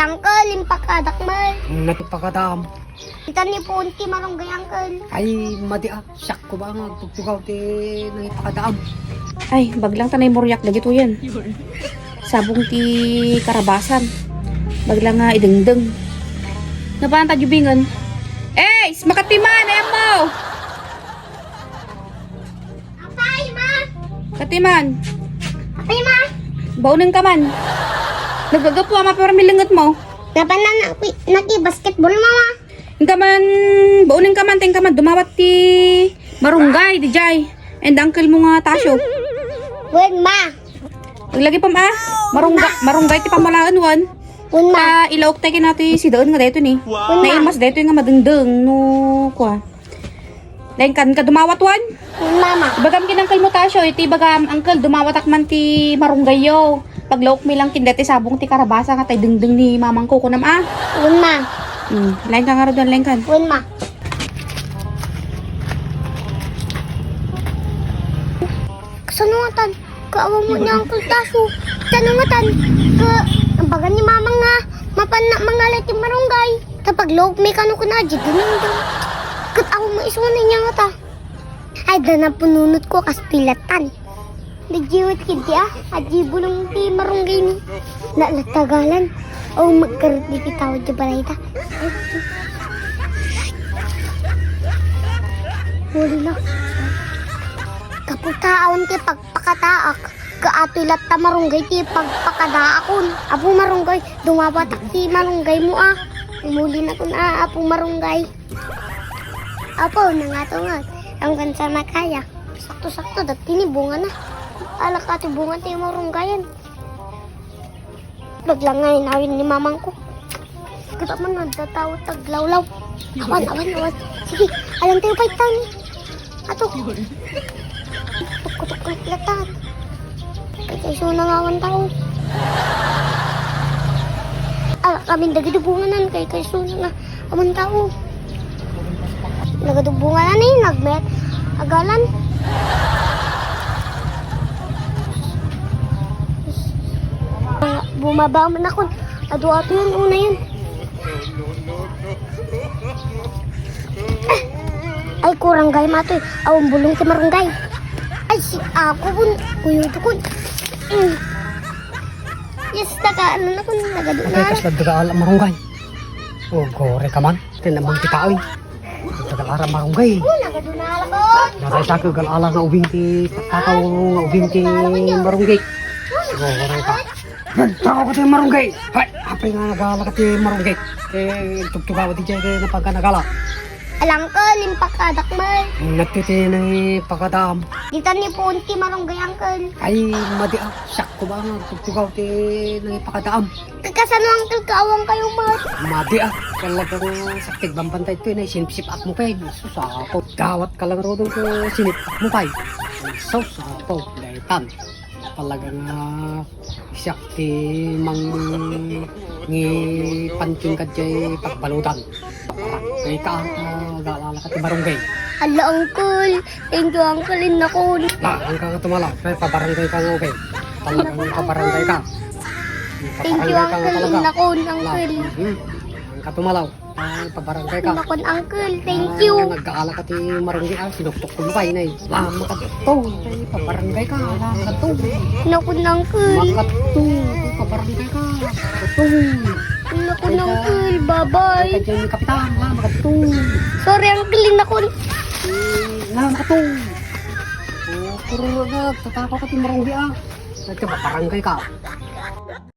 Alangkal, impakadakmal. Natipakadam. Kita ni Punti marunggay angkal. Ay, madia. Siyak ko ba nga. Tugtugaw ti nangipakadam. Ay, baglang tanay moryak na dito yan. Sabong ti karabasan. Baglang nga idengdeng. Napaan ta jubingan? Eh, makatiman, ayaw mo! Apay, ma! Katiman, Apay, ma! baunin ka man. Nagagapo ama pero milingot mo. Napanan naki-basketball, mama. Ka man, baunin ka man, ting ka man, dumawat ti marunggay, di jay. And uncle mo nga tasyo. Wait, ma! Naglagi pa ma, marunggay ti pamalaan wan. Wait, ma! Ilaok tayo kinati si doon nga dito ni. Naimas dito nga madengdeng no kwa. Lain kan ka dumawat wan. Wait, mama! Bagam kinangkal mo tasyo, iti bagam uncle dumawat akman ti marunggayo. Paglaok mi lang kindati sabong ti karabasa nga tay dengdeng ni mamang ko kunam ah. Wait, ma! Lain ka nga ron, lain kan. Wait, ma! Kasanungatan, kaawa mo niya ang kultaso. Kasanungatan, ang baga ni mama nga, mapanak mga lating marunggay. Tapag loob may kano ko na, dyan. Kat ako maisunan niya nga ta. Ay, na pununot ko kas pilatan. Najiwat kiti aji bulong ti marunggay ni. Nalatagalan. O magkaroon di kitawad di balay ta. Huli na. Kaputaon ti pagpakataak. Kaatulat ta marunggay ti pagpakadaakon. Apo marunggay, dumabatak ti marunggay mo ah. Umuli na kun apo marunggay. Apo, nangatungat. Ang gansa na kaya. Sakto-sakto, dati ni bunga na. Alak ati bunga ti marunggayan. Baglangay nawin ni mamang ko. Kita man nagtatawag taglawlaw. Awan. Sige, alam tayo pa itang. Ato. Tukutok na latat. Kaysa na nga awan tao. Alak kami nagadubungan kay kaysa na nga awan tao. Nagadubungan na ni, nagmet. Agalan. Bumaba man ako. Ado-ato yun, una yun. Ay, kuranggay mato eh. Awang bulong ti marunggay. Ay, si ako po. Kuyuto ko. Yes, ano na ko. Kas nagdagaal ang marunggay. O, gore ka man. Tinamang kita oy. Nagdagaal ang marunggay. Nagadunala ko. Nasay sa kagalaala nga ubing ti patakaw nga ubing ti marunggay. Gore ka. Saka ko ti marunggay. Hay, apay nga nagala ka ti marunggay. Tugtugawa ti dyan napagka nagala. Alangkal, impakadakmal. Nagtiti na pakadam. Dito ni Punti marunggay angkal. Ay, madia. Siyak ko ba nga. Tugtugaw ti pakadam. Kakasano angkal kaawang kayo mat. Madia. Talagang saktig bambantay ito na sinipsip at mo kay. Susako. Gawat ka lang rodong ko sinip at mo kay. Susako. Daitan. Talagang siyak ti mang ngi panting ka dyan pagbalutan. Kaya ka, gaalala ka ti barunggay. Hala angkal, thank you angkal inakon. Ang ka tumala, kaya pabarangay ka nga okay. Talagang pabarangay ka. Thank you angkal inakon angkal. Ang ka tumalaw, pabarangay ka. Inakon angkal, thank you. Nag-aala ka ti marunggay sinuktok ko ba na lama ka to, pabarangay ka, lama ka to. Inakon angkal. Makato, pabarangay ka. Ito. Inakon angkal, bye-bye. Kaya dyan ni kapitan, lama ka to. Sorry angkal inakon. Lama ka to. Puro na, tatakaw ka ti marunggay ah. Nagkabarangay ka.